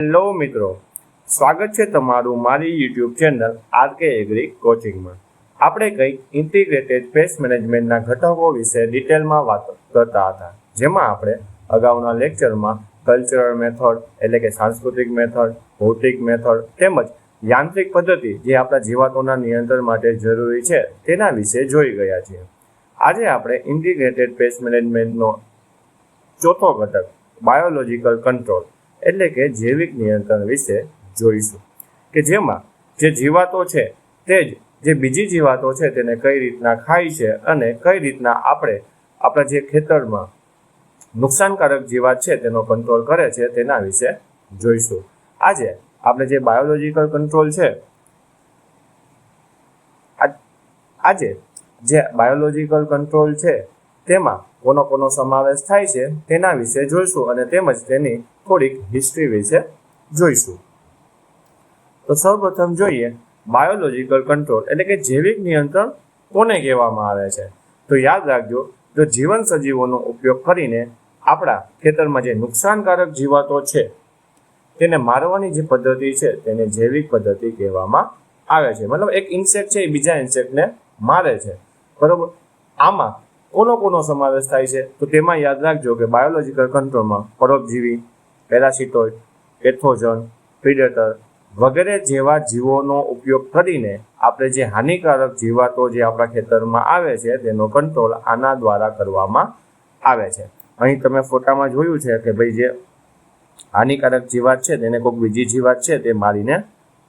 Hello મિત્રો, સ્વાગત છે તમારું મારી યુટ્યુબ ચેનલ આરકે એગ્રી કોચિંગમાં. આપણે કંઈક ઇન્ટિગ્રેટેડ પેસ્ટ મેનેજમેન્ટના ઘટકો વિશે ડિટેલમાં વાત કરતા હતા, જેમાં આપણે અગાઉના લેક્ચરમાં કલ્ચરલ મેથડ એટલે કે સાંસ્કૃતિક મેથડ, ભૌતિક મેથડ તેમજ યાંત્રિક પદ્ધતિ જે આપણા જીવાતોના નિયંત્રણ માટે જરૂરી છે તેના વિશે જોઈ ગયા છીએ. આજે આપણે ઇન્ટિગ્રેટેડ પેસ્ટ મેનેજમેન્ટનો ચોથો ઘટક બાયોલોજિકલ કંટ્રોલ એટલે કે જૈવિક નિયંત્રણ વિશે જોઈશું, કે જેમાં જે જીવાતો છે તે જ જે બીજી જીવાતો છે તેને કઈ રીતના ખાય છે અને કઈ રીતના આપણે આપણા જે ખેતરમાં નુકસાનકારક જીવાત છે તેનો કંટ્રોલ કરે છે તેના વિશે જોઈશું. આજે આપણે જે બાયોલોજિકલ કંટ્રોલ છે બાયોલોજિકલ કંટ્રોલ છે તેમાં કોનો સમાવેશ થાય છે તેના વિશે જોઈશું અને તેમજ તેની થોડીક હિસ્ટ્રી વિશે જોઈશું. તો સૌપ્રથમ જોઈએ બાયોલોજિકલ કંટ્રોલ એટલે કે જૈવિક નિયંત્રણ કોને કહેવામાં આવે છે. તો યાદ રાખજો, જો જીવન સજીવોનો ઉપયોગ કરીને આપણા ખેતરમાં જે નુકસાનકારક જીવાતો છે તેને મારવાની જે પદ્ધતિ છે તેને જૈવિક પદ્ધતિ કહેવામાં આવે છે. મતલબ એક ઇન્સેક્ટ છે એ બીજા ઇન્સેક્ટને મારે છે, બરોબર. આમાં કોનો સમાવેશ થાય છે? તો તેમાં યાદ રાખજો કે બાયોલોજિકલ કંટ્રોલમાં પરોપજીવી, પેરાસિટોઇડ, પેથોજન, પ્રિડેટર વગેરે જેવા જીવોનો ઉપયોગ કરીને આપણે જે હાનિકારક જીવાતો જે આપણા ખેતરમાં આવે છે તેનો કંટ્રોલ આના દ્વારા કરવામાં આવે છે. અહીં તમે ફોટામાં જોયું છે કે ભાઈ જે હાનિકારક જીવાત છે તેને કોઈક બીજી જીવાત છે તે મારીને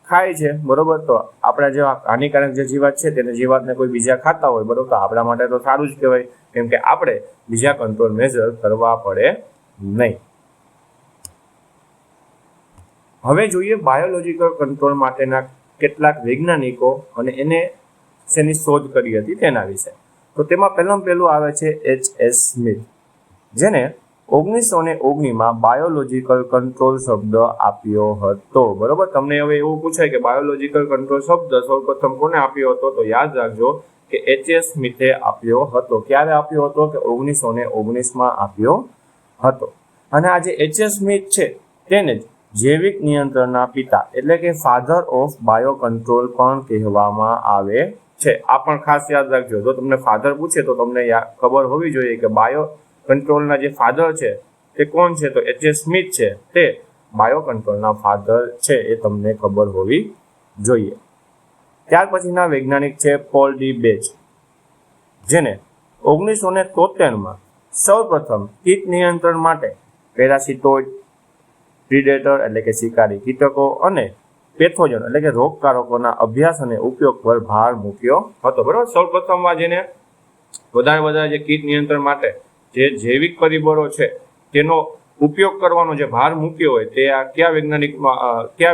ખાય છે, બરોબર. તો આપણા જે હાનિકારક જે જીવાત છે તેને જીવાતને કોઈ બીજા ખાતા હોય, બરોબર, તો આપણા માટે તો સારું જ કહેવાય, કેમ કે આપણે બીજા કંટ્રોલ મેજર કરવા પડે નહીં. હવે જોઈએ બાયોલોજિકલ કંટ્રોલ માટેના કેટલાક વૈજ્ઞાનિકો અને એને શેની શોધ કરી હતી તેના વિશે. તો તેમાં પહેલું આવે છે H.S. સ્મિથ, જેને 1919માં બાયોલોજિકલ કંટ્રોલ શબ્દ આપ્યો હતો, બરોબર. તમને હવે એવું પૂછાય કે બાયોલોજિકલ કંટ્રોલ શબ્દ સૌપ્રથમ કોને આપ્યો હતો? તો યાદ રાખજો કે H.S. સ્મિથે આપ્યો હતો. ક્યારે આપ્યો હતો? કે 1919માં આપ્યો હતો. અને આ જે H.S. સ્મિથ છે તેને જ જૈવિક નિયંત્રણના પિતા એટલે કે ફાધર ઓફ બાયો કંટ્રોલ પણ કહેવામાં આવે છે. આ પણ ખાસ યાદ રાખજો, જો તમને ફાધર પૂછે તો તમને ખબર હોવી જોઈએ કે બાયો કંટ્રોલના જે ફાધર છે તે કોણ છે? તો H.S. સ્મિથ છે, તે બાયો કંટ્રોલના ફાધર છે, એ તમને ખબર હોવી જોઈએ. ત્યાર પછીના વૈજ્ઞાનિક છે પોલ ડી બેચ, જેને 1973માં સૌપ્રથમ કીટ નિયંત્રણ માટે પેરાસિટોઇડ, પ્રિડેટર એટલે કે શિકારી કીટકો અને પેથોજન એટલે કે રોગકારકોના અભ્યાસ અને ઉપયોગ પર ભાર મૂક્યો હતો, બરોબર. સૌપ્રથમમાં જેને વધારે જે કીટ નિયંત્રણ માટે જે જૈવિક પરિબળો છે તેનો ઉપયોગ કરવાનો જે ભાર મૂક્યો હોય તે આ કયા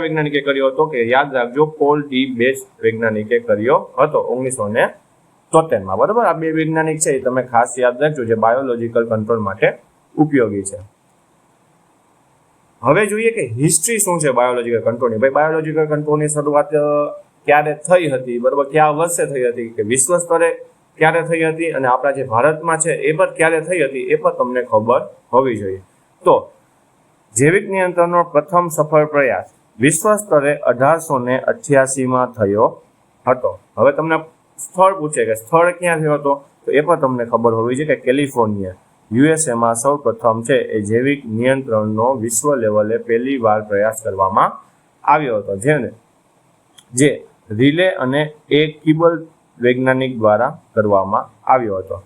વૈજ્ઞાનિકે કર્યો હતો? કે યાદ રાખજો, પોલ ડી બેચ વૈજ્ઞાનિકે કર્યો હતો 1973માં, બરોબર. આ બે વૈજ્ઞાનિક છે એ તમે ખાસ યાદ રાખજો જે બાયોલોજિકલ કંટ્રોલ માટે ઉપયોગી છે. હવે જોઈએ કે હિસ્ટ્રી શું છે બાયોલોજિકલ કંટ્રોલની. ભાઈ બાયોલોજિકલ કંટ્રોલની શરૂઆત ક્યારે થઈ હતી, બરોબર, કયા વર્ષે થઈ હતી, કે વિશ્વ સ્તરે ક્યારે થઈ હતી અને આપણા જે ભારતમાં છે એ પણ ક્યારે થઈ હતી એ પણ તમને ખબર હોવી જોઈએ. તો જૈવિક નિયંત્રણનો પ્રથમ સફળ પ્રયાસ વિશ્વ સ્તરે 1888માં થયો હતો. હવે તમને સ્થળ પૂછે કે સ્થળ ક્યાં થયો હતો, તો એ પણ તમને ખબર હોવી જોઈએ કે કેલિફોર્નિયા યુએસએમાં સૌ પ્રથમ છે એ જૈવિક નિયંત્રણનો વિશ્વ લેવલે પહેલી વાર પ્રયાસ કરવામાં આવ્યો હતો, જે રિલે અને એ કિબલ વૈજ્ઞાનિક દ્વારા કરવામાં આવ્યો હતો.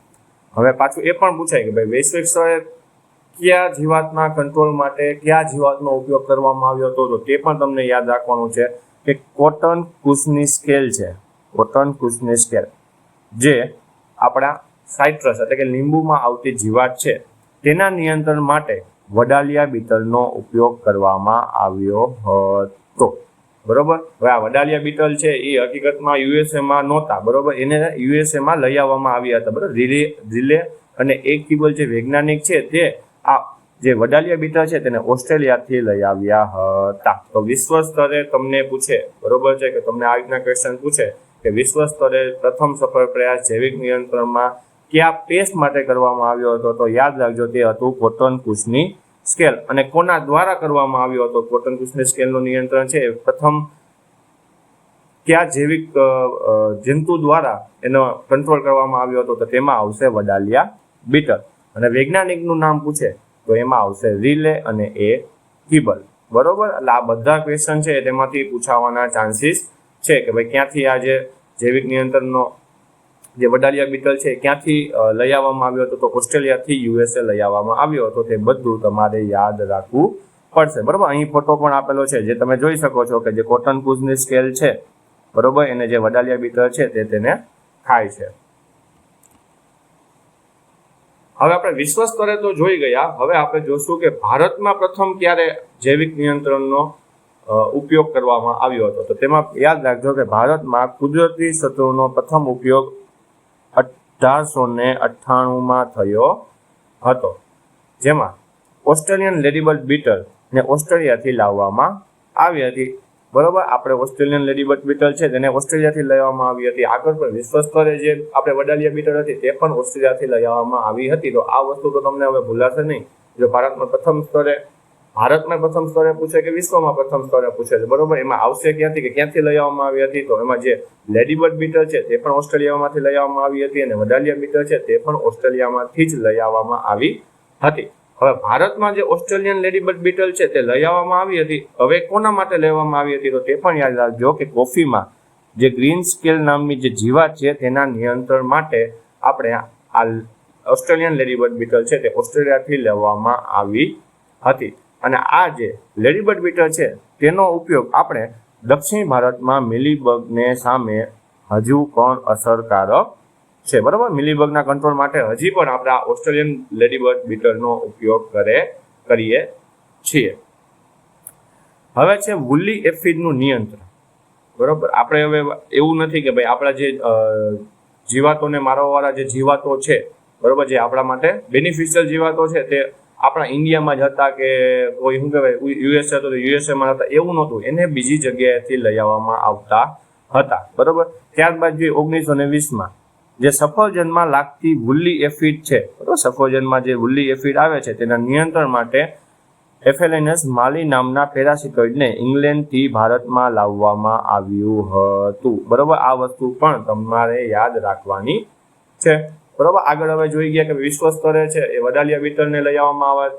હવે પાછું એ પણ પૂછાય કે ભાઈ વૈશ્વિક સ્તરે કયા જીવાતના કંટ્રોલ માટે કયા જીવાતનો ઉપયોગ કરવામાં આવ્યો હતો, તો તે પણ તમને યાદ રાખવાનું છે કે કોટન કુશની સ્કેલ છે, કોટન કુશની સ્કેલ જે આપણા સાઇટ્રસ એટલે કે લીંબુમાં આવતી જીવાત છે તેના નિયંત્રણ માટે વડાલિયા બીટલનો ઉપયોગ કરવામાં આવ્યો હતો, બરોબર. હવે આ વડાલિયા બીટલ છે એ હકીકતમાં યુએસએમાં નહોતા, બરોબર, એને યુએસએમાં લઈ આવવામાં આવ્યા હતા, બરોબર. રિલે અને એક કિબલ જે વૈજ્ઞાનિક છે તે આ જે વડાલિયા બીટલ છે તેને ઓસ્ટ્રેલિયાથી લઈ આવ્યા હતા. તો વિશ્વ સ્તરે તમને પૂછે, બરોબર છે, કે તમને આ રીતના ક્વેશ્ચન પૂછે કે વિશ્વ સ્તરે પ્રથમ સફળ પ્રયાસ જૈવિક નિયંત્રણમાં કયા પેસ્ટ માટે કરવામાં આવ્યો હતો, તો યાદ રાખજો તે હતું કોટન કુશની સ્કેલ અને કોના દ્વારા કરવામાં આવ્યો હતો કોટન કુશની સ્કેલનું નિયંત્રણ છે એ પ્રથમ કયા જૈવિક જંતુ દ્વારા એનો કંટ્રોલ કરવામાં આવ્યો હતો તો તેમાં આવશે વડાલિયા બીટલ. અને વૈજ્ઞાનિકનું નામ પૂછે તો એમાં આવશે રિલે અને એ કિબલ. બરોબર, એટલે આ બધા ક્વેશ્ચન છે તેમાંથી પૂછાવાના ચાન્સીસ છે કે ભાઈ ક્યાંથી આ જે જૈવિક નિયંત્રણનો જે વડાલિયા બીટલ છે ક્યાંથી લઈ આવવામાં આવ્યો હતો તો ઓસ્ટ્રેલિયાથી યુએસએ લઈ આવવામાં આવ્યો હતો. તે બધું તમારે યાદ રાખવું પડશે. બરોબર, અહીં ફોટો પણ આપેલો છે જે તમે જોઈ શકો છો કે જે કોટન કુશની સ્કેલ છે બરોબર એને જે વડાલિયા બીટલ છે તેને ખાય છે. હવે આપણે વિશ્વ સ્તરે તો જોઈ ગયા, હવે આપણે જોશું કે ભારતમાં પ્રથમ ક્યારે જૈવિક નિયંત્રણનો ઉપયોગ કરવામાં આવ્યો હતો. તો તેમાં યાદ રાખજો કે ભારતમાં કુદરતી શત્રુનો પ્રથમ ઉપયોગ 1898માં થયો હતો, જેમાં ઓસ્ટ્રેલિયન લેડીબર્ડ બીટલ ને ઓસ્ટ્રેલિયાથી લાવવામાં આવી હતી. બરોબર, આપણે ઓસ્ટ્રેલિયન લેડીબર્ડ બીટલ છે તેને ઓસ્ટ્રેલિયાથી લઈ આવવામાં આવી હતી. આગળ પણ વિશ્વ સ્તરે જે આપણે વડાલિયા બીટલ હતી તે પણ ઓસ્ટ્રેલિયાથી લઈ આવવામાં આવી હતી. તો આ વસ્તુ તો તમને હવે ભૂલાશે નહીં. જો ભારતમાં પ્રથમ સ્તરે પૂછે કે વિશ્વમાં પ્રથમ સ્તરે પૂછે છે બરોબર, એમાં આવશે ક્યાંથી કે ક્યાંથી લઈ આવવામાં આવી હતી. તો એમાં જે લેડીબર્ડ બીટલ છે તે પણ ઓસ્ટ્રેલિયામાંથી લઈ આવવામાં આવી હતી અને વડાલિયા બીટલ છે તે પણ ઓસ્ટ્રેલિયામાંથી જ લઈ આવવામાં આવી હતી. હવે ભારતમાં જે ઓસ્ટ્રેલિયન લેડીબર્ડ બીટલ છે તે લઈ આવવામાં આવી હતી. હવે કોના માટે લેવામાં આવી હતી તો તે પણ યાદ રાખજો કે કોફીમાં જે ગ્રીન સ્કેલ નામની જે જીવાત છે તેના નિયંત્રણ માટે આપણે આ ઓસ્ટ્રેલિયન લેડીબર્ડ બીટલ છે તે ઓસ્ટ્રેલિયાથી લેવામાં આવી હતી. અને આ જે લેડીબર્ડ બીટલ છે તેનો ઉપયોગ આપણે દક્ષિણ ભારતમાં મિલીબગને સામે હજુ પણ અસરકારક છે. બરોબર, મિલીબગના કંટ્રોલ માટે હજી પણ આપણે આ ઓસ્ટ્રેલિયન લેડીબર્ડ બીટલનો ઉપયોગ કરીએ છીએ. હવે છે વુલી એફિડનું નિયંત્રણ. બરોબર, આપણે હવે એવું નથી કે ભાઈ આપણા જે જીવાતોને મારવાવાળા જે જીવાતો છે બરોબર જે આપણા માટે બેનિફિશિયલ જીવાતો છે તે આપણા ઇન્ડિયામાં જ હતા કે કોઈ શું કહેવાય યુએસએ હતો તો યુએસએમાં હતા, એવું નહોતું. એને બીજી જગ્યાએથી લઈ આવવામાં આવતા હતા. બરોબર, ત્યારબાદ જે 1920માં જે સફરજનમાં લાગતી વુલી એફિડ છે બરોબર, સફરજનમાં જે વુલી એફિડ આવે છે તેના નિયંત્રણ માટે એફેલેનસ માલી નામના પેરાસિટોઇડને ઇંગ્લેન્ડથી ભારતમાં લાવવામાં આવ્યું હતું. બરોબર, આ વસ્તુ પણ તમારે યાદ રાખવાની છે. બરોબર, આગળ હવે જોઈ ગયા કે વિશ્વ સ્તરે છે એ વડાલિયા બીટલને લઈ આવવામાં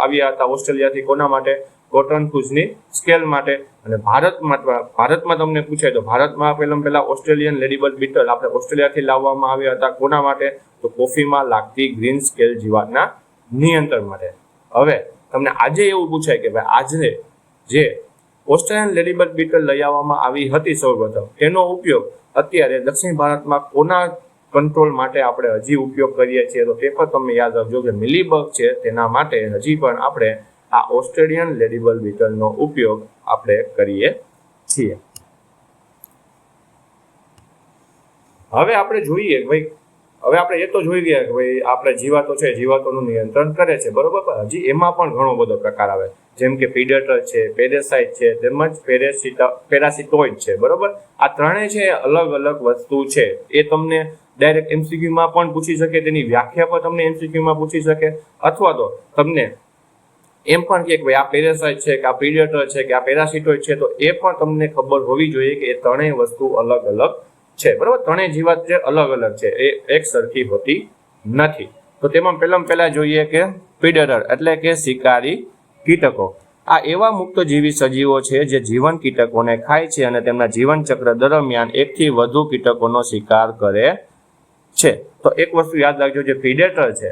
આવ્યા હતા ઓસ્ટ્રેલિયાથી. કોના માટે? કોટન કુશની સ્કેલ માટે. અને ભારતમાં તમને પૂછે તો ભારતમાં પહેલા ઓસ્ટ્રેલિયન લેડીબર્ડ બીટલ આપણે ઓસ્ટ્રેલિયાથી લાવવામાં આવ્યા હતા. કોના માટે? તો કોફીમાં લાગતી ગ્રીન સ્કેલ જીવાતના નિયંત્રણ માટે. હવે તમને આજે એવું પૂછાય કે ભાઈ આજે જે ઓસ્ટ્રેલિયન લેડીબર્ડ બીટલ લઈ આવવામાં આવી હતી સૌપ્રથમ તેનો ઉપયોગ અત્યારે દક્ષિણ ભારતમાં કોના કંટ્રોલ માટે આપણે હજી ઉપયોગ કરીએ છીએ તો તે પણ તમે યાદ રાખજો કે મિલીબગ છે તેના માટે હજી પણ આપણે આ ઓસ્ટ્રેલિયન લેડીબર્ડ બીટલનો ઉપયોગ આપણે કરીએ છીએ. હવે આપણે જોઈએ ભાઈ, હવે આપણે એ તો જોઈ ગયા કે ભાઈ આપણે જીવાતો છે જીવાતોનું નિયંત્રણ કરે છે બરોબર, પણ હજી એમાં પણ ઘણો બધો પ્રકાર આવે જેમ કે પ્રીડેટર છે, પેરેસાઇટ છે તેમજ પેરાસિટોઇડ છે. બરોબર, આ ત્રણેય છે અલગ અલગ વસ્તુ છે. એ તમને ડાયરેક્ટ એમસીક્યુમાં પણ પૂછી શકે, તેની વ્યાખ્યા પણ તમને એમસીક્યુમાં પૂછી શકે, અથવા તો તમને એમ પણ કે ભાઈ આ પેરાસાઇટ છે કે આ પ્રીડેટર છે કે આ પેરાસિટોઇડ છે તો એ પણ તમને ખબર હોવી જોઈએ કે એ ત્રણેય વસ્તુ અલગ અલગ છે. બરોબર, ત્રણેય જીવાત જે અલગ અલગ છે એ એક સરખી હોતી નથી. તો તેમાં પહેલા જોઈએ કે પ્રીડેટર એટલે કે શિકારી કીટકો. આ એવા મુક્તજીવી સજીવો છે જે જીવન કીટકોને ખાય છે અને તેમના જીવન ચક્ર દરમિયાન એકથી વધુ કીટકોનો શિકાર કરે છે. તો એક વસ્તુ યાદ રાખજો, જે પ્રીડેટર છે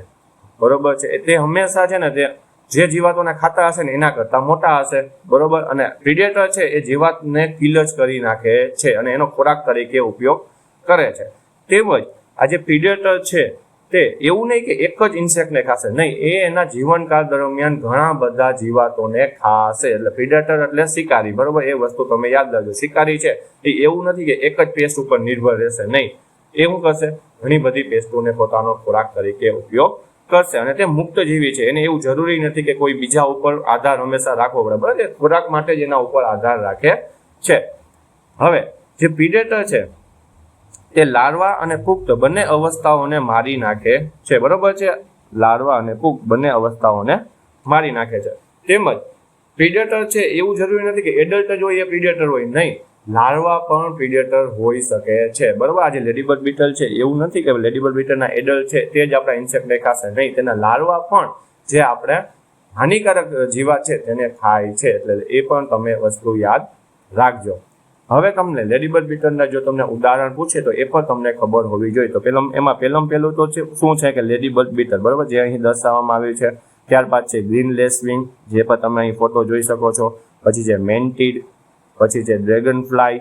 બરોબર છે તે હંમેશા છે ને તે જે જીવાતોને ખાતા હશે ને એના કરતા મોટા હશે. બરોબર, અને પ્રીડેટર છે એ જીવાતને કિલ જ કરી નાખે છે અને એનો ખોરાક તરીકે ઉપયોગ કરે છે. તેમજ આ જે પ્રીડેટર છે તે એવું નહીં કે એક જ ઇન્સેક્ટને ખાશે, નહીં, એ એના જીવનકાળ દરમિયાન ઘણા બધા જીવાતોને ખાશે. એટલે પ્રીડેટર એટલે શિકારી. બરોબર, એ વસ્તુ તમે યાદ રાખજો. શિકારી છે એ એવું નથી કે એક જ પેસ્ટ ઉપર નિર્ભર રહેશે, નહીં, એ શું કરશે ઘણી બધી પેસ્ટોને પોતાનો ખોરાક તરીકે ઉપયોગ કરશે. અને તે મુક્ત જીવી છે, એને એવું જરૂરી નથી કે કોઈ બીજા ઉપર આધાર હંમેશા રાખવો પડે. બરાબર, ખોરાક માટે જ એના ઉપર આધાર રાખે છે. હવે જે પ્રીડેટર છે તે લાર્વા અને પુખ્ત બંને અવસ્થાઓને મારી નાખે છે. બરોબર છે, લાર્વા અને પુખ્ત બંને અવસ્થાઓને મારી નાખે છે. તેમજ પ્રિડેટર છે એવું જરૂરી નથી કે એડલ્ટ જ હોય એ પ્રિડેટર હોય, નહીં, લાર્વા પણ પ્રિડેટર હોઈ શકે છે. બરોબર, આ જે લેડીબર્ડ બીટલ છે એવું નથી કે લેડીબર્ડ બીટલના એડલ્ટ છે તે જ આપણા ઇન્સેક્ટને ખાશે, નહીં, તેના લાર્વા પણ જે આપણે હાનિકારક જીવાત છે તેને ખાય છે. એટલે એ પણ તમે વસ્તુ યાદ રાખજો. હવે તમને લેડીબર્ડ બીટલના જો તમને ઉદાહરણ પૂછે તો એ પણ તમને ખબર હોવી જોઈએ. તો પહેલું તો શું છે કે લેડીબર્ડ બીટલ, બરોબર, જે અહીં દર્શાવવામાં આવ્યું છે. ત્યારબાદ છે ગ્રીન લેસવિંગ, જે પણ તમે અહીં ફોટો જોઈ શકો છો. પછી છે મેન્ટીડ, પછી છે ડ્રેગન ફ્લાય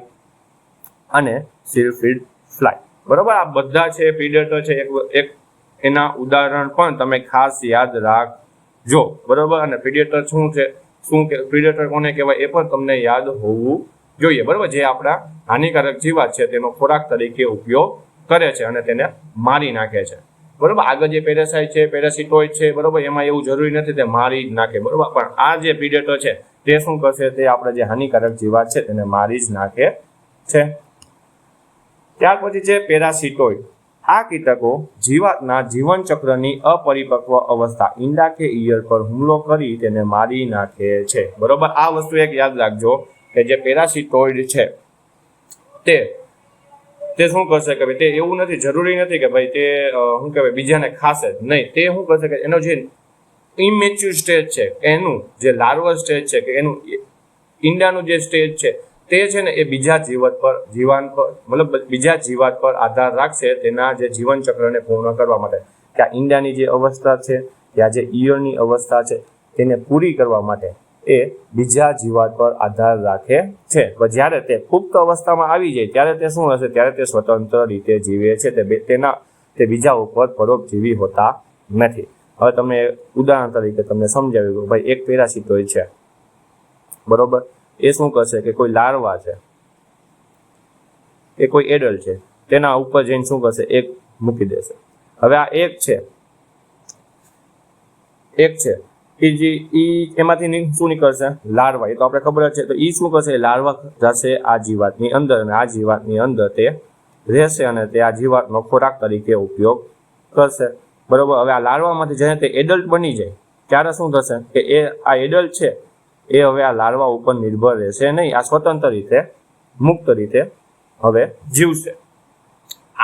અને સિલ્ફિડ ફ્લાય. બરોબર, આ બધા છે પ્રિડેટર છે. એક એના ઉદાહરણ પણ તમે ખાસ યાદ રાખજો. બરોબર, અને પ્રિડેટર શું છે, પ્રિડેટર કોને કહેવાય એ પણ તમને યાદ હોવું જોઈએ. બરોબર, જે આપણા હાનિકારક જીવાત છે તેનો ખોરાક તરીકે ઉપયોગ કરે છે અને તેને મારી નાખે છે. બરોબર, આગળ જે પેરાસાઇટ છે, પેરાસિટોઇડ છે, બરોબર, એમાં એવું જરૂરી નથી તે મારી જ નાખે. બરોબર, પણ આ જે પ્રિડેટર છે તે શું કરશે, તે આપણે જે હાનિકારક જીવાત છે તેને મારી જ નાખે છે. ત્યાર પછી છે પેરાસિટોઇડ. આ કીટકો જીવાતના જીવન ચક્રની અપરિપક્વ અવસ્થા ઈંડા કે ઈયળ પર હુમલો કરી તેને મારી નાખે છે. બરોબર, આ વસ્તુ એક યાદ રાખજો કે જે પેરાસિટોઇડ છે તે શું કરશે કે તે એવું નથી, જરૂરી નથી કે ભાઈ તે શું કહેવાય બીજાને ખાશે, નહીં, તે શું કરશે કે એનો જે ઇમેચ્યુર સ્ટેજ છે, એનું જે લાર્વલ સ્ટેજ છે, કે એનું ઈંડાનું જે સ્ટેજ છે તે છે ને એ બીજા જીવાત પર આધાર રાખશે તેના જે જીવન ચક્રને પૂર્ણ કરવા માટે. કે આ ઈંડાની જે અવસ્થા છે, કે આ જે ઈયળની અવસ્થા છે તેને પૂરી કરવા માટે એ બીજા જીવાત પર આધાર રાખે છે. જ્યારે તે પુખ્ત અવસ્થામાં આવી જાય ત્યારે તે શું હશે, ત્યારે તે સ્વતંત્ર રીતે જીવે છે. તે બીજા ઉપર પરોપજીવી હોતા નથી. હવે તમને ઉદાહરણ તરીકે તમને સમજાવ્યું કે ભાઈ એક પેરાસિટોઇડ છે, બરોબર, એ શું કરશે કે કોઈ લાર્વા છે, એ કોઈ એડલ્ટ છે, તેના ઉપર જઈને શું કરશે, એક મૂકી દેશે. હવે આ એક છે એમાંથી શું નીકળશે, લાર્વા. એ તો આપણે ખબર જ છે. તો એ શું કરશે, લાર્વા જશે આ જીવાતની અંદર અને આ જીવાતની અંદર તે રહેશે અને તે આ જીવાતનો ખોરાક તરીકે ઉપયોગ કરશે. બરોબર, હવે આ લાર્વામાંથી જ્યારે તે એડલ્ટ બની જાય ત્યારે શું થશે કે આ એડલ્ટ છે એ હવે આ લાર્વા ઉપર નિર્ભર રહેશે નહીં, આ સ્વતંત્ર રીતે, મુક્ત રીતે હવે જીવશે.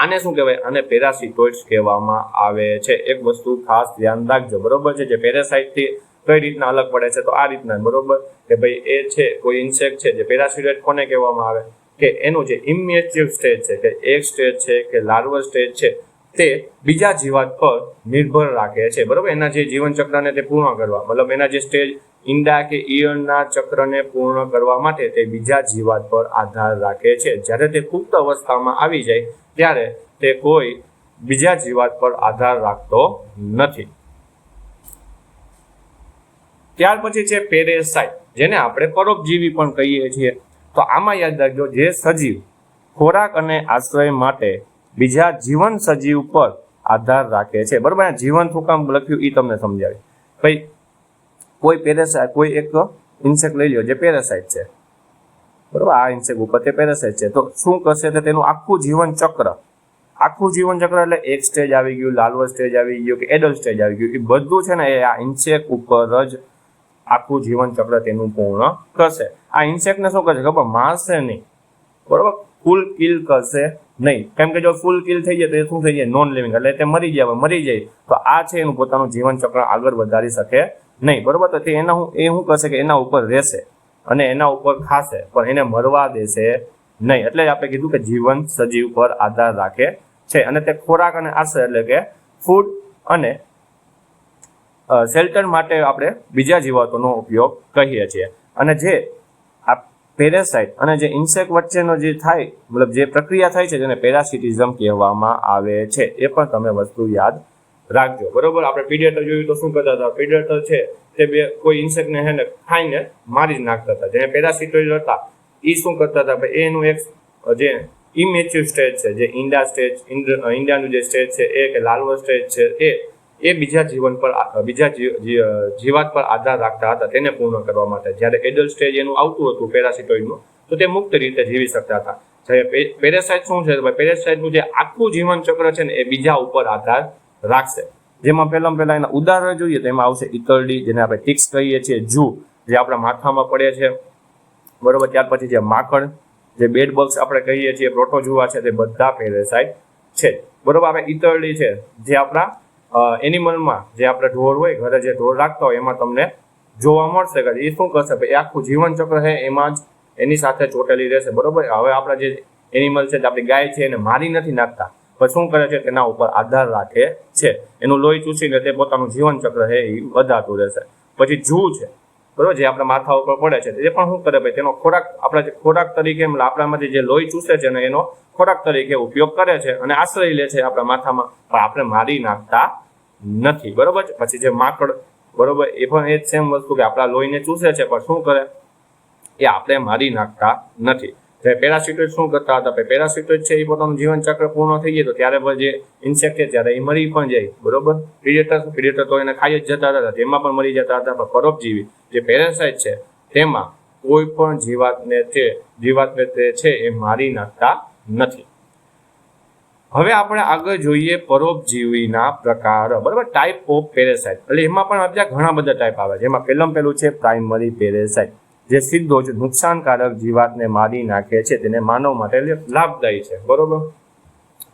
આને શું કહેવાય, આને પેરાસિટોઇડ્સ કહેવામાં આવે છે. એક વસ્તુ ખાસ ધ્યાન રાખજો. બરોબર છે, જે પેરાસાઇટથી કઈ રીતના અલગ પડે છે, તો આ રીતના, બરોબર, કે ભાઈ એ છે કોઈ ઇન્સેક્ટ છે, જે પેરાસિટોઇડ કોને કહેવામાં આવે કે એનું જે ઇમેચ્યોર સ્ટેજ છે, કે એક સ્ટેજ છે કે લાર્વલ સ્ટેજ છે તે બીજા જીવાત પર નિર્ભર રાખે છે. બરોબર, એના જે જીવન ચક્રને તે પૂર્ણ કરવા, મતલબ એના જે સ્ટેજ ઈંડા કે ઈયળના ચક્રને પૂર્ણ કરવા માટે તે બીજા જીવાત પર આધાર રાખે છે. જ્યારે તે પુખ્ત અવસ્થામાં આવી જાય ત્યારે તે કોઈ બીજા જીવાત પર આધાર રાખતો નથી. ત્યાર પછી છે પેરેસાઇટ, જેને આપણે પરોપજીવી પણ કહીએ છીએ. તો આમાં યાદ રાખજો, જે સજીવ ખોરાક અને આશ્રય માટે બીજા જીવન સજીવ પર આધાર રાખે છે. બરોબર, જીવન શું કામ લખ્યું એ તમને સમજાવે. ભાઈ કોઈ પેરાસાઇટ, કોઈ એક ઇન્સેક્ટ લઈ લો જે પેરાસાઇટ છે, બરોબર, આ ઇન્સેક્ટ ઉપર તે પેરાસાઇટ છે, તો શું કરશે, તો તેનું આખું જીવન ચક્ર એટલે એક સ્ટેજ આવી ગયું, લાર્વલ સ્ટેજ આવી ગયું કે એડલ્ટ સ્ટેજ આવી ગયું, એ બધું છે ને એ આ ઇન્સેક્ટ ઉપર જ આખું જીવન ચક્ર તેનું પૂર્ણ કરશે. આ ઇન્સેક્ટને શું કરશે ખબર, મારશે નહીં, બરોબર, ફૂલ કિલ કરશે નહીં. કેમ કે જો ફૂલ કિલ થઈ જાય તો એ શું થઈ જાય, નોન લિવિંગ, એટલે તે મરી જાય તો આ છે એનું પોતાનું જીવન ચક્ર આગળ વધારી શકે નહીં. બરોબર, તો તે શું કરશે કે એના ઉપર રહેશે અને એના ઉપર ખાશે, પણ એને મરવા દેશે નહીં. એટલે આપણે કીધું કે જીવન સજીવ પર આધાર રાખે છે અને તે ખોરાક અને આશ્રય એટલે કે ફૂડ અને શેલ્ટર માટે આપણે બીજા જીવાતોનો ઉપયોગ કહીએ છીએ. અને જે આ પેરાસાઇટ અને જે ઇન્સેક્ટ વચ્ચેનો જે થાય, મતલબ જે પ્રક્રિયા થાય છે જેને પેરાસિટિઝમ કહેવામાં આવે છે, એ પણ તમે વસ્તુ યાદ રાખજો. બરોબર, આપણે પ્રિડેટર જોયું તો શું કરતા હતા, પ્રિડેટર છે તે કોઈ ઇન્સેક્ટને હે ને ખાઈને મારી જ નાખતા હતા. જેને પેરાસિટોઇડ હતા એ શું કરતા હતા, ભાઈ એનું એક જે ઇમેચ્યોર સ્ટેજ છે, જે ઈંડાનું જે સ્ટેજ છે એ કે લાર્વલ સ્ટેજ છે એ બીજા જીવાત પર આધાર રાખતા હતા તેને પૂર્ણ કરવા માટે. જ્યારે એડલ્ટ સ્ટેજ એનું આવતું હતું પેરાસિટોઇડનું, તો તે મુક્ત રીતે જીવી શકતા હતા. જ્યારે પેરાસાઇટ શું છે, પેરાસાઇટનું જે આખું જીવન ચક્ર છે ને એ બીજા ઉપર આધાર રાખશે. જેમાં પહેલા એના ઉદાહરણ જોઈએ તો એમાં આવશે ઈતરડી, જેને આપણે ટિક્સ કહીએ છીએ, જૂ જે આપણા માથામાં પડે છે, બરોબર. ત્યાર પછી જે માખણ, જે બેડ બગ્સ આપણે કહીએ છીએ, પ્રોટોઝોઆ છે, તે બધા પેરેસાઇટ છે, બરોબર. આપણે ઈતરડી છે જે આપણા એનિમલમાં, જે આપણે ઢોર હોય ઘરે, જે ઢોર રાખતા હોય એમાં તમને જોવા મળશે કે એ શું કરશે, એ આખું જીવન ચક્ર છે એમાં જ એની સાથે ચોટેલી રહેશે, બરોબર. હવે આપણા જે એનિમલ છે, આપણી ગાય છે, એને મારી નથી નાખતા, પણ શું કરે છે, તેના ઉપર આધાર રાખે છે, એનું લોહી ચૂસીને તે પોતાનું જીવન ચક્ર છે એ વધારતું રહેશે. પછી જૂ છે, બરોબર, જે આપણા માથા ઉપર પડે છે, એ પણ શું કરે ભાઈ, તેનો ખોરાક આપણા ખોરાક તરીકે આપણામાંથી જે લોહી ચૂસે છે ને એનો ખોરાક તરીકે ઉપયોગ કરે છે અને આશ્રય લે છે આપણા માથામાં, પણ આપણે મારી નાખતા નથી, બરોબર. પછી જે માકડ, બરોબર, એ પણ એ જ સેમ વસ્તુ કે આપણા લોહીને ચૂસે છે, પણ શું કરે, એ આપણે મારી નાખતા નથી. પેરાસિટોઇડ શું કરતા હતા, પેરાસિટોઇડ છે એ પોતાનું જીવન ચક્ર પૂર્ણ થઈ જાય તો ત્યારે જે ઇન્સેક્ટ છે ત્યારે એ મરી પણ જાય, બરોબર. પ્રિડેટર તો એને ખાઈ જ જતા હતા, તેમાં પણ મરી જતા હતા. પણ પરોપજીવી જે પેરાસાઇટ છે તેમાં કોઈ પણ જીવાતને તે છે એ મારી નાખતા નથી. હવે આપણે આગળ જોઈએ પરોપજીવીના પ્રકાર, બરાબર, ટાઈપ ઓફ પેરાસાઇટ. એટલે એમાં પણ અત્યારે ઘણા બધા ટાઈપ આવે, જેમાં પહેલું છે પ્રાઇમરી પેરાસાઇટ, જે સીધો જ નુકસાનકારક જીવાતને મારી નાખે છે, તેને માનવ માટે લાભદાયી છે, બરોબર.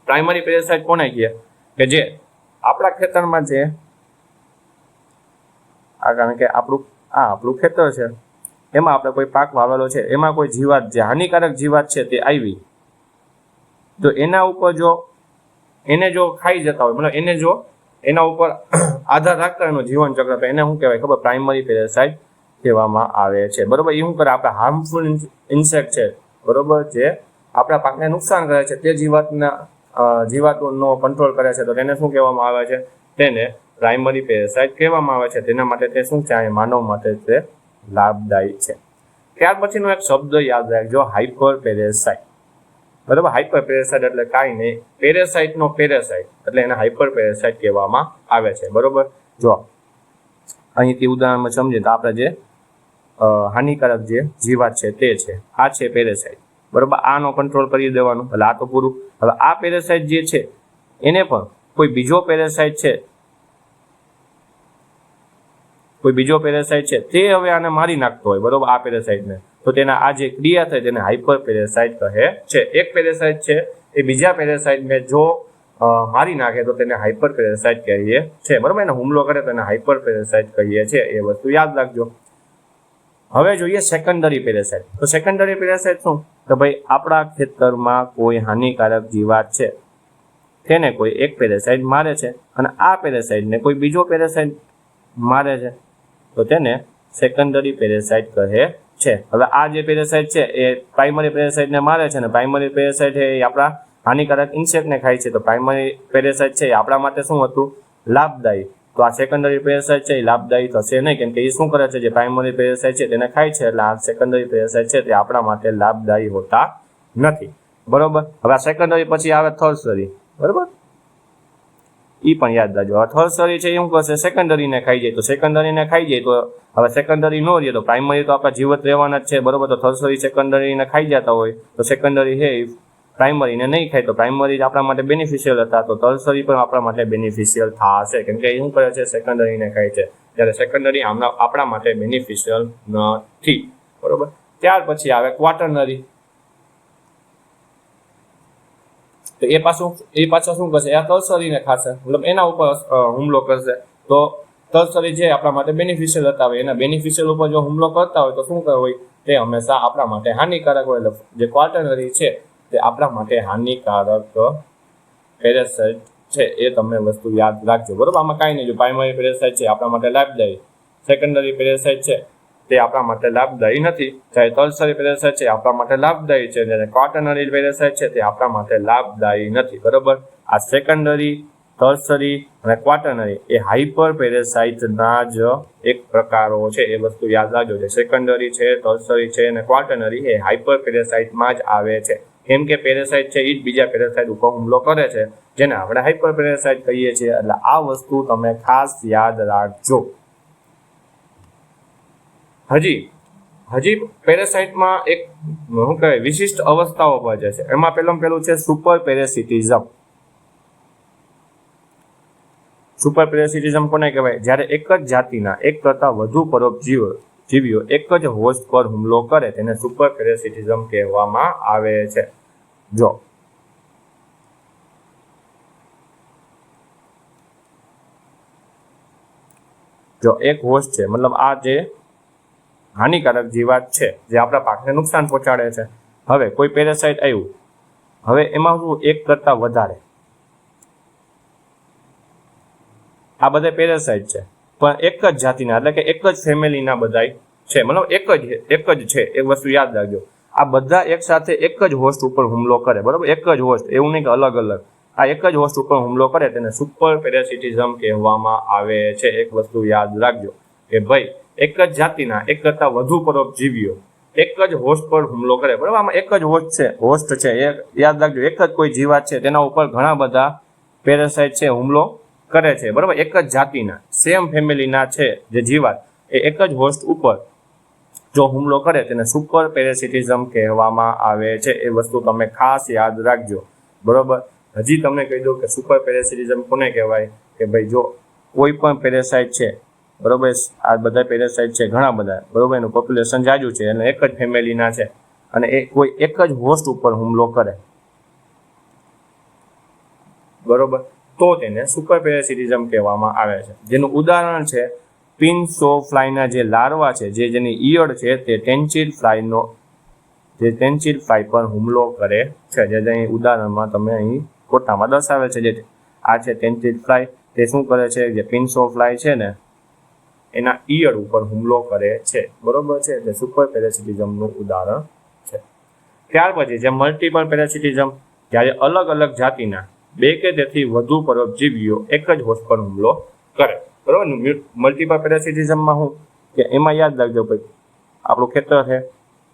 પ્રાઇમરી પેરાસાઇટ કોને કહે, કે જે આપણા ખેતરમાં છે, કારણ કે આપણું ખેતર છે, એમાં આપણે કોઈ પાક વાવેલો છે, એમાં કોઈ જીવાત, જે હાનિકારક જીવાત છે તે આવી, તો એના ઉપર એને જો ખાઈ જતા હોય, મતલબ એને જો એના ઉપર આધાર રાખતા એનું જીવન ચક્ર, તો એને શું કહેવાય ખબર, પ્રાઇમરી પેરાસાઇટ કહેવામાં આવે છે, બરોબર. એ શું કરે, આપણે હાર્મફુલ ઇન્સેક્ટ છે, બરોબર, જે આપણા પાકને નુકસાન કરે છે, તે જીવાતોનો કંટ્રોલ કરે છે, તો તેને શું કહેવામાં આવે છે, તેને પ્રાઇમરી પેરાસાઇટ કહેવામાં આવે છે. તેના માટે તે શું છે, માનવ માટે તે લાભદાયી છે. ત્યાર પછીનો એક શબ્દ યાદ રાખજો, હાઇપર પેરાસાઇટ, બરોબર. હાઇપર પેરાસાઇટ એટલે કાંઈ નહીં, પેરાસાઇટનો પેરાસાઇટ એટલે એને હાઇપર પેરાસાઇટ કહેવામાં આવે છે, બરોબર. જો અહીંથી ઉદાહરણમાં સમજીએ તો આપણે જે હાનિકારક જે જીવાત છે તે છે, આ છે પેરાસાઇટ, બરોબર. આનો કંટ્રોલ કરી દેવાનું, એટલે આ તો પૂરું. હવે આ પેરાસાઇટ જે છે એને પણ કોઈ બીજો પેરાસાઇટ છે તે હવે આને મારી નાખતો હોય, બરોબર, આ પેરાસાઇટને, તો તેના આ જે ક્રિયા થાય તેને હાઇપર પેરાસાઇટ કહે છે. એક પેરાસાઇટ છે એ બીજા પેરાસાઇટને જો મારી નાખે તો તેને હાઇપર પેરાસાઇટ કહીએ છે, બરોબર. એને હુમલો કરે તો એને હાઇપર પેરાસાઇટ કહીએ છીએ, એ વસ્તુ યાદ રાખજો. હવે જોઈએ સેકન્ડરી પેરાસાઇટ. તો સેકન્ડરી પેરાસાઇટ શું, તો ભાઈ આપણા ખેતરમાં કોઈ હાનિકારક જીવાત છે, તેને કોઈ એક પેરાસાઇટ મારે છે અને આ પેરાસાઇટને કોઈ બીજો પેરાસાઇટ મારે છે, તો તેને સેકન્ડરી પેરાસાઇટ કહે છે. હવે આ જે પેરાસાઇટ છે એ પ્રાઇમરી પેરાસાઇટને મારે છે, અને પ્રાઇમરી પેરાસાઇટ એ આપણા હાનિકારક ઇન્સેક્ટને ખાય છે, તો પ્રાઇમરી પેરાસાઇટ છે એ આપણા માટે શું હતું, લાભદાયી. તો આ સેકન્ડરી પેરાસાઇટ છે એ લાભદાયી થશે નહીં, કેમ કે એ શું કરે છે, જે પ્રાઇમરી પેરાસાઇટ છે તેને ખાય છે, એટલે આ સેકન્ડરી પેરાસાઇટ છે તે આપણા માટે લાભદાયી હોતા નથી, બરોબર. હવે આ સેકન્ડરી પછી આવે થર્સરી, બરોબર, એ પણ યાદ રાખજો. હવે થર્સરી છે એ શું કરશે, સેકન્ડરીને ખાઈ જાય, તો સેકન્ડરીને ખાઈ જાય તો હવે સેકન્ડરી નો રહે તો પ્રાઇમરી તો આપણા જીવત રહેવાના જ છે, બરોબર. તો થર્સરી સેકન્ડરીને ખાઈ જતા હોય તો સેકન્ડરી છે પ્રાઇમરીને નહીં ખાય, તો પ્રાઇમરી આપણા માટે બેનિફિશિયલ હતા, તો થર્સરી પણ આપણા માટે બેનિફિશિયલ થશે, કેમ કે એ શું કરે છે, સેકન્ડરીને ખાય છે, ત્યારે સેકન્ડરી આપણા માટે બેનિફિશિયલ નથી, બરોબર. ત્યાર પછી આવે ક્વાટર્નરી. તો એ પાછો શું કરશે, આ થર્સરીને ખાશે, મતલબ એના ઉપર હુમલો કરશે. તો થર્સરી છે આપણા માટે બેનિફિશિયલ હતા, હોય એના બેનિફિશિયલ ઉપર જો હુમલો કરતા હોય તો શું કરવું હોય, તે હંમેશા આપણા માટે હાનિકારક હોય. એટલે જે ક્વાટર્નરી છે તે આપણા માટે હાનિકારક પેરાસાઇટ છે, એ તમે વસ્તુ યાદ રાખજો, બરોબર. આમાં કાંઈ નહીં, જો પ્રાઇમરી પેરાસાઇટ છે આપણા માટે લાભદાયી, સેકન્ડરી પેરાસાઇટ છે તે આપણા માટે લાભદાયી નથી, જ્યારે થર્સરી પેરાસાઇટ છે આપણા માટે લાભદાયી છે, જ્યારે ક્વાટર્નરી પેરાસાઇટ છે તે આપણા માટે લાભદાયી નથી, બરોબર. આ સેકન્ડરી, થર્સરી અને ક્વાટર્નરી એ હાઇપર પેરાસાઇટના જ એક પ્રકારો છે, એ વસ્તુ યાદ રાખજો. જે સેકન્ડરી છે, થર્સરી છે અને ક્વાટર્નરી એ હાઇપર પેરાસાઇટમાં જ આવે છે, કેમ કે પેરાસાઇટ છે એ જ બીજા પેરાસાઇટ ઉપર હુમલો કરે છે, જેને આપણે હાઇપર પેરાસાઇટ કહીએ છીએ. એટલે આ વસ્તુ તમે ખાસ યાદ રાખજો. હજી પેરાસાઇટમાં એક શું કહેવાય, વિશિષ્ટ અવસ્થાઓ પર છે. એમાં પહેલું છે સુપર પેરાસિટિઝમ. સુપર પેરાસિટિઝમ કોને કહેવાય? જ્યારે એક જ જાતિના એક કરતાં વધુ પરોપજીવીઓ એક જ હોસ્ટ પર હુમલો કરે તેને સુપર પેરાસિટિઝમ કહેવામાં આવે છે. જો એક હોસ્ટ છે, મતલબ આ જે હાનિકારક જીવાત છે જે આપણા પાકને નુકસાન પહોંચાડે છે. હવે કોઈ પેરાસાઇટ આવ્યું, હવે એમાં શું એક કરતાં વધારે આ બધા પેરાસાઇટ છે, પણ એક જ જાતિના એટલે કે એક જ ફેમિલીના બધા છે, મતલબ એક જ છે. એક વસ્તુ યાદ રાખજો, આ બધા એક સાથે એક જ હોસ્ટ ઉપર હુમલો કરે, બરોબર? એક જ હોસ્ટ, એવું નહીં કે અલગ અલગ. આ એક જ હોસ્ટ ઉપર હુમલો કરે તેને સુપર પેરાસિટિઝમ કહેવામાં આવે છે. એક વસ્તુ યાદ રાખજો કે ભાઈ એક જ જાતિના એક કરતાં વધુ પરોપજીવીઓ એક જ હોસ્ટ પર હુમલો કરે, બરાબર? આમાં એક જ હોસ્ટ છે એ યાદ રાખજો. એક જ કોઈ જીવાત છે તેના ઉપર ઘણા બધા પેરાસાઇટ છે હુમલો કરે છે, બરાબર? એક જ જાતિના સેમ ફેમિલીના છે જે જીવાત એ એક જ હોસ્ટ ઉપર જો હુમલો કરે તેને સુપર પેરાસિટિઝમ કહેવામાં આવે છે. એ વસ્તુ તમે ખાસ યાદ રાખજો, બરોબર? હજી તમને કહી દઉં કે સુપર પેરાસિટિઝમ કોને કહેવાય? કે ભાઈ જો કોઈ પણ પેરાસાઇટ છે, બરોબર, આ બધા પેરાસાઇટ છે ઘણા બધા, બરોબર, એનું પોપ્યુલેશન જાજુ છે અને એક જ ફેમિલીના છે અને એ કોઈ એક જ હોસ્ટ ઉપર હુમલો કરે, બરોબર, તો તેને સુપર પેરાસિટિઝમ કહેવામાં આવે છે. જેનું ઉદાહરણ છે પિનસોફ્લાયના જે લાર્વા છે, જેની ઈયળ છે તે ટેન્ચિલ ફ્લાય પર હુમલો કરે છે. જે અહીં ઉદાહરણમાં તમે અહીં ફોટામાં દર્શાવે છે, જે આ છે ટેન્ચિલ ફ્લાય, તે શું કરે છે? જે પિનસોફ્લાય છે ને એના ઈયળ ઉપર હુમલો કરે છે, બરોબર છે? એટલે સુપર પેરાસિટિઝમનું ઉદાહરણ છે. ત્યાર પછી જે મલ્ટિપલ પેરાસિટિઝમ, જ્યારે અલગ અલગ જાતિના બે કે તેથી વધુ પરોપજીવીઓ એક જ હોસ્ટ પર હુમલો કરે, બરોબર? મલ્ટિપલ પેરાસિટિઝમમાં શું કે એમાં યાદ રાખજો ભાઈ આપણું ખેતર છે,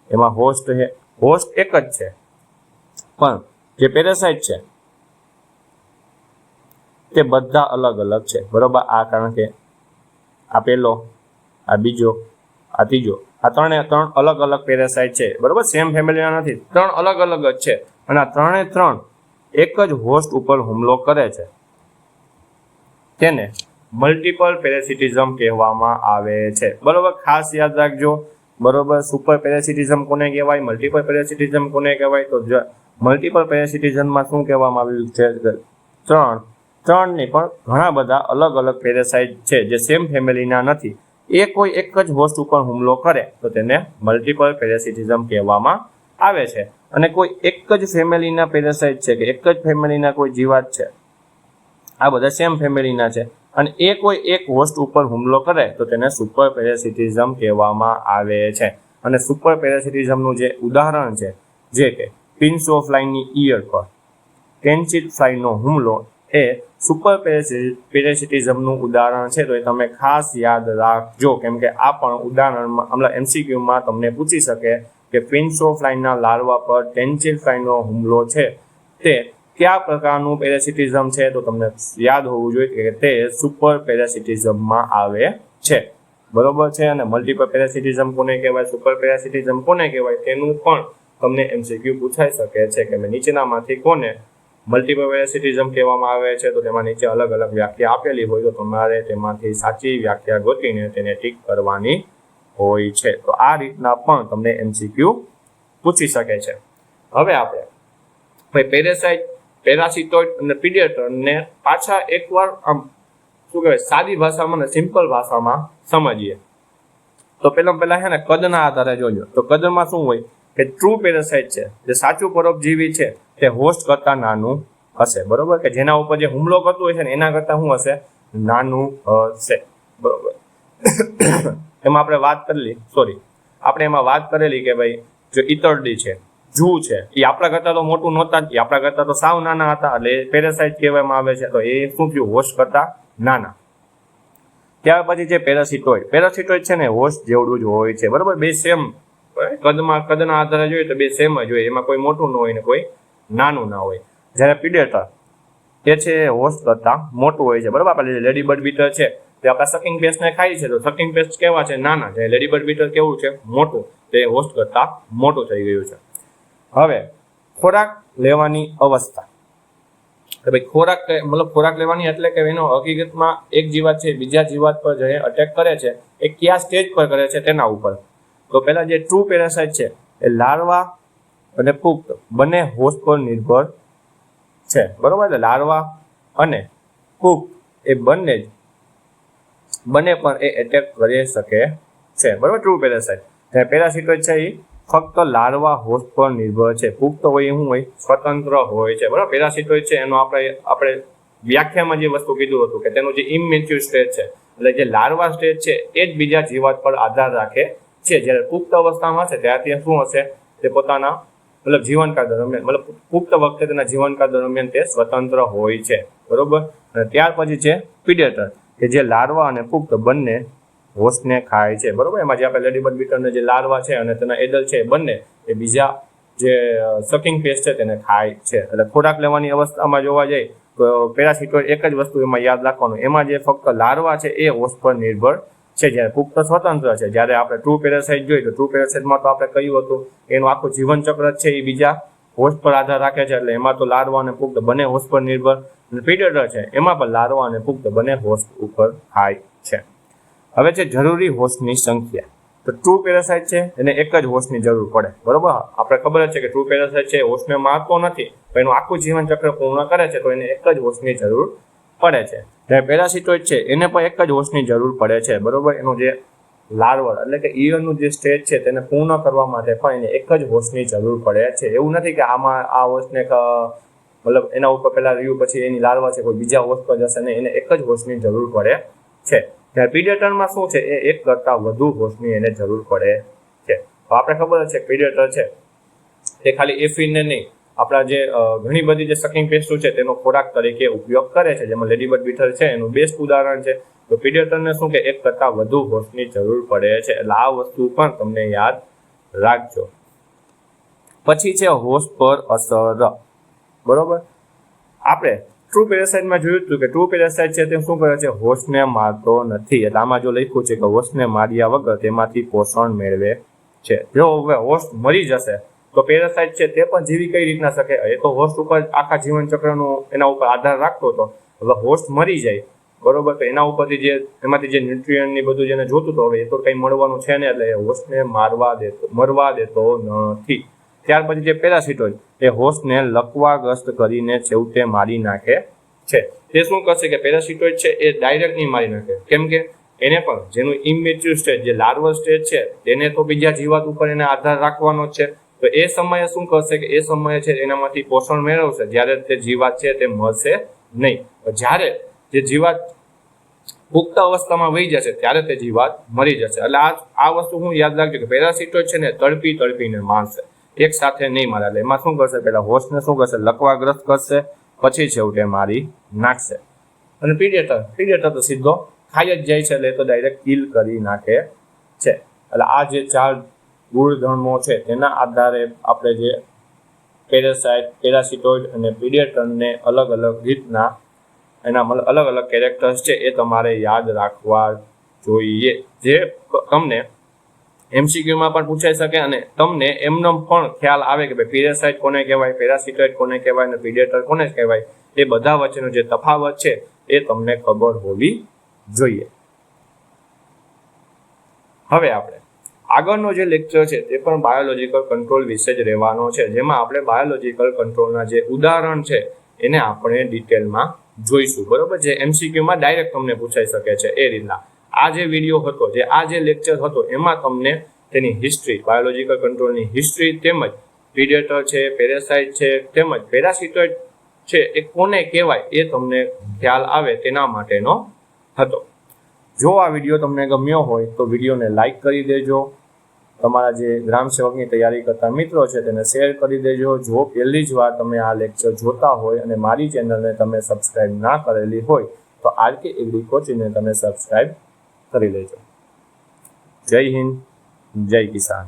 એમાં હોસ્ટ છે, હોસ્ટ એક જ છે પણ જે પેરાસાઇટ છે તે બધા અલગ અલગ છે, બરોબર? આ કારણ કે આ પહેલો, આ બીજો, આ ત્રીજો, આ ત્રણ અલગ અલગ પેરાસાઇટ છે, બરોબર? સેમ ફેમિલીના નથી, ત્રણ અલગ અલગ જ છે અને આ ત્રણ એક જ હોસ્ટ ઉપર હુમલો કરે છે તેને મલ્ટિપલ પેરાસિટિઝમ કહેવામાં આવે છે, બરોબર? ખાસ યાદ રાખજો, બરોબર? સુપર પેરાસિટિઝમ કોને કહેવાય? મલ્ટિપલ પેરાસિટિઝમ કોને કહેવાય? તો મલ્ટિપલ પેરાસિટિઝમમાં શું કહેવામાં આવ્યું છે? ત્રણ નહીં પણ ઘણા બધા અલગ અલગ પેરાસાઇટ છે જે સેમ ફેમિલીના નથી, એ કોઈ એક જ હોસ્ટ ઉપર હુમલો કરે તો તેને મલ્ટિપલ પેરાસિટિઝમ કહેવામાં આવે છે. અને કોઈ એક જ ફેમિલીના પેરાસાઇટ છે કે એક જ ફેમિલીના કોઈ જીવાત છે, આ બધા સેમ ફેમિલીના છે અને એ કોઈ એક હોસ્ટ ઉપર હુમલો કરે તો તેને સુપર પેરાસિટિઝમ કહેવામાં આવે છે. અને સુપર પેરાસિટિઝમનું જે ઉદાહરણ છે, જે કે પિનસોફ્લાયની ઈયળ પર ટેન્ચિલ ફ્લાયનો હુમલો એ સુપર પેરાસિટિઝમનું ઉદાહરણ છે. તો એ તમે ખાસ યાદ રાખજો, કેમ કે આ પણ ઉદાહરણમાં મતલબ MCQમાં તમને પૂછી શકે કે પિનસોફ્લાયના લાર્વા પર ટેન્ચિલ ફ્લાયનો હુમલો છે તે કયા પ્રકારનું પેરાસિટિઝમ છે? તો તમને યાદ હોવું જોઈએ કે તે સુપર પેરાસિટિઝમમાં આવે છે, બરોબર છે? અને મલ્ટિપલ પેરાસિટિઝમ કોને કહેવાય, સુપર પેરાસિટિઝમ કોને કહેવાય, તેનું પણ તમને MCQ પૂછાઈ શકે છે કે નીચેનામાંથી કોને મલ્ટિપલ પેરાસિટિઝમ કહેવામાં આવે છે? તો તેમાં નીચે અલગ અલગ વ્યાખ્યા આપેલી હોય તો તમારે તેમાંથી સાચી વ્યાખ્યા ગોતીને તેને ટીક કરવાની હોય છે. તો આ રીતના પણ તમને MCQ પૂછી શકે છે. હવે આપણે ભાઈ પેરાસિટોઇડ અને પ્રિડેટરને પાછા એકવાર આમ શું કહેવાય સાદી ભાષામાં ને સિમ્પલ ભાષામાં સમજીએ. તો પહેલા છે ને કદના આધારે જોજો. તો કદમાં શું હોય કે ટ્રુ પેરાસાઇટ છે, જે સાચું પરોપજીવી છે, તે હોસ્ટ કરતાં નાનું હશે, બરોબર? કે જેના ઉપર જે હુમલો કરતો હોય છે ને એના કરતાં શું હશે? નાનું હશે, બરોબર? એમાં આપણે વાત કરેલી કે ભાઈ જો ઈતરડી છે, જૂ છે, એ આપણા કરતાં તો મોટું નહોતા, એ આપણા કરતાં તો સાવ નાના હતા, એટલે પેરાસાઇટ કહેવામાં આવે છે. તો એ શું થયું? હોસ્ટ કરતાં નાના. ત્યાર પછી છે પેરાસિટોઇડ છે ને હોસ્ટ જેવડું જ હોય છે, બરોબર? બે સેમ કદના આધારે જોઈએ તો બે સેમ જ હોય, એમાં કોઈ મોટું ન હોય ને કોઈ નાનું ના હોય. જ્યારે પ્રિડેટર એ છે હોસ્ટ કરતાં મોટું હોય છે, બરોબર? આપણે લેડીબર્ડ બીટર છે તે આપણા સકિંગ પેસ્ટને ખાય છે, તો સકિંગ પેસ્ટ કેવા છે? નાના. જ્યારે લેડીબર્ડ બીટર કેવું છે? મોટું. તે હોસ્ટ કરતાં મોટું થઈ ગયું છે. હવે ખોરાક લેવાની અવસ્થા, કે ભાઈ ખોરાક મતલબ ખોરાક લેવાની એટલે કે એનો હકીકતમાં એક જીવાત છે બીજા જીવાત પર જે અટેક કરે છે એ કયા સ્ટેજ પર કરે છે તેના ઉપર. તો પહેલા જે ટ્રુ પેરાસાઇટ છે એ લાર્વા અને પુખ્ત બંને હોસ્ટ પર નિર્ભર છે, બરોબર. એટલે લાર્વા અને પુખ્ત એ બંને પણ એ એટેક કરી શકે છે, બરોબર. ટ્રુ પેરાસાઇટ પેરાસિટોઇડ છે એ ફક્ત લાર્વા હોસ્ટ પર નિર્ભર છે. પુખ્ત હોય શું હોય, સ્વતંત્ર હોય છે, બરોબર. પેરાસિટોઇડ છે એનો આપણે વ્યાખ્યામાં જે વસ્તુ કીધું હતું કે તેનું જે ઇમમેચ્યોર સ્ટેજ છે એટલે જે લાર્વા સ્ટેજ છે એ જ બીજા જીવાત પર આધાર રાખે છે. જ્યારે પુખ્ત અવસ્થામાં છે ત્યારે તે શું હશે, તે પોતાના મતલબ જીવનકાળ દરમિયાન મતલબ પુખ્ત વખતે તેના જીવનકાળ દરમિયાન તે સ્વતંત્ર હોય છે, બરોબર. અને ત્યાર પછી છે પ્રિડેટર કે જે લાર્વા અને પુખ્ત બંને હોસ્ટને ખાય છે, બરોબર. એમાં જે આપણે લેડીબર્ડ બીટરના જે લાર્વા છે અને તેના એડલ્ટ છે બંને એ બીજા જે સકિંગ પેસ્ટ છે તેને ખાય છે. એટલે ખોરાક લેવાની અવસ્થામાં જોવા જાય તો પેરાસિટોઇડ એક જ વસ્તુ એમાં યાદ રાખવાનું, એમાં જે ફક્ત લાર્વા છે એ હોસ્ટ પર નિર્ભર છે, જ્યારે પુખ્ત સ્વતંત્ર છે. જ્યારે આપણે ટ્રુ પેરાસાઇટ જોઈએ તો ટ્રુ પેરાસાઇટમાં તો આપણે કહ્યું હતું એનું આખું જીવન ચક્ર છે એ બીજા હોસ્ટ પર આધાર રાખે છે. એટલે એમાં તો લાર્વા અને પુખ્ત બંને હોસ્ટ પર નિર્ભર. અને પ્રિડેટર છે એમાં પણ લાર્વા અને પુખ્ત બંને હોસ્ટ ઉપર ખાય છે. હવે છે જરૂરી હોસ્ટની સંખ્યા. તો ટ્રુ પેરાસાઇટ છે એને એક જ હોસ્ટની જરૂર પડે, બરોબર. આપણે ખબર જ છે કે ટ્રુ પેરાસાઇટ છે હોસ્ટને મારતો નથી, પણ એનું આખું જીવન ચક્ર પૂર્ણ કરે છે તો એને એક જ હોસ્ટની જરૂર પડે છે. જ્યારે પેરાસિટોઇડ છે એને પણ એક જ હોસ્ટની જરૂર પડે છે, બરોબર. એનું જે લાર્વર એટલે કે ઈયળનું જે સ્ટેજ છે તેને પૂર્ણ કરવા માટે પણ એને એક જ હોસ્ટની જરૂર પડે છે. એવું નથી કે આમાં આ હોસ્ટને મતલબ એના ઉપર પહેલા રહ્યું પછી એની લાર્વા છે કોઈ બીજા હોસ્ટ પર જશે નહીં, એને એક જ હોસ્ટની જરૂર પડે છે. ત્યારે પ્રિડેટરમાં શું છે એ એક કરતાં વધુ હોસ્ટની એને જરૂર પડે છે. તો આપણે ખબર છે પ્રિડેટર છે એ ખાલી એફિડને નહીં આપણા જે ઘણી બધી જે સકિંગ પેસ્ટો છે તેનો ખોરાક તરીકે ઉપયોગ કરે છે, જેમાં લેડીબર્ડ બીટલ છે એનું બેસ્ટ ઉદાહરણ છે. તો પ્રિડેટરને શું કે એક કરતાં વધુ હોસ્ટની જરૂર પડે છે. એટલે આ વસ્તુ પણ તમને યાદ રાખજો. પછી છે હોસ્ટ પર અસર, બરોબર. આપણે ટ્રુ પેરાસાઇટમાં જોયું હતું કે ટ્રુ પેરાસાઇટ છે તે શું કરે છે, હોસ્ટને મારતો નથી. એટલે આમાં જો લખ્યું છે કે હોસ્ટને માર્યા વગર તેમાંથી પોષણ મેળવે છે. જો હવે હોસ્ટ મરી જશે તો પેરાસાઇટ છે તે પણ જીવી કઈ રીતના શકે, એ તો હોસ્ટ ઉપર આખા જીવન ચક્રનો એના ઉપર આધાર રાખતો હતો. હવે હોસ્ટ મરી જાય, બરોબર, તો એના ઉપરથી જે એમાંથી જે ન્યુટ્રિયન્ટની બધું જેને જોતું હતું હવે એ તો કંઈ મળવાનું છે ને, એટલે એ હોસ્ટને મરવા દેતો નથી. ત્યાર પછી જે પેરાસિટોઇડ એ હોસ્ટને લકવાગ્રસ્ત કરીને છેવટે મારી નાખે છે. તે શું કરશે કે પેરાસિટોઇડ છે એ ડાયરેક્ટ નહીં મારી નાખે, કેમ કે એને પણ જેનું ઇમેચ્યોર સ્ટેજ જે લાર્વલ સ્ટેજ છે તેને તો બીજા જીવાત ઉપર એને આધાર રાખવાનો જ છે. તો એ સમયે શું કરશે કે એ સમયે છે એનામાંથી પોષણ મેળવશે, જ્યારે તે જીવાત છે તે મળશે નહીં. જ્યારે જે જીવાત પુખ્ત અવસ્થામાં વહી જશે ત્યારે તે જીવાત મરી જશે. એટલે આ વસ્તુ હું યાદ રાખજો કે પેરાસિટોઇડ છે ને તડપીને મારશે, એક સાથે નહીં મારે. એટલે એમાં શું કરશે, પહેલા હોસ્ટને શું કરશે, લકવાગ્રસ્ત કરશે, પછી છેવટે મારી નાખશે. અને પ્રિડેટર તો સીધો ખાઈ જ જાય છે, એટલે તો ડાયરેક્ટ કિલ કરી નાખે છે. એટલે આ જે 4 ગુણધર્મો છે તેના આધારે આપણે જે પેરાસિટોઇડ અને પ્રિડેટરને અલગ અલગ રીતના એના અલગ અલગ કેરેક્ટર્સ છે એ તમારે યાદ રાખવા જોઈએ, જે તમને એમસીક્યુમાં પણ પૂછાઈ શકે અને તમને એમનો પણ ખ્યાલ આવે કે ભાઈ પેરાસાઇટ કોને કહેવાય, પેરાસિટોઇડ કોને કહેવાય અને પ્રિડેટર કોને કહેવાય. એ બધા વચ્ચેનો જે તફાવત છે એ તમને ખબર હોવી જોઈએ. હવે આપણે આગળનો જે લેક્ચર છે તે પણ બાયોલોજિકલ કંટ્રોલ વિશે જ રહેવાનો છે, જેમાં આપણે બાયોલોજિકલ કંટ્રોલના જે ઉદાહરણ છે એને આપણે ડિટેલમાં જોઈશું, બરોબર. જે એમસીક્યુમાં ડાયરેક્ટ તમને પૂછાઈ શકે છે એ રીતના આ જે વિડીયો હતો, આ જે લેક્ચર હતો એમાં તમને તેની હિસ્ટ્રી, બાયોલોજિકલ કંટ્રોલની હિસ્ટ્રી, તેમજ પ્રિડેટર છે, પેરાસાઇટ છે, તેમજ પેરાસિટોઇડ છે એ કોને કહેવાય એ તમને ખ્યાલ આવે તેના માટેનો હતો. જો આ વિડીયો તમને ગમ્યો હોય તો વિડીયોને લાઈક કરી દેજો. તમારા જે ગ્રામ સેવકની તૈયારી કરતા મિત્રો છે તેને શેર કરી દેજો. જો પહેલી જ વાર તમે આ લેક્ચર જોતા હોય અને મારી ચેનલને તમે સબસ્ક્રાઇબ ના કરેલી હોય તો આરકે એગ્રી કોચિંગને તમે સબસ્ક્રાઇબ કરી લેજો. જય હિન્દ, જય કિસાન.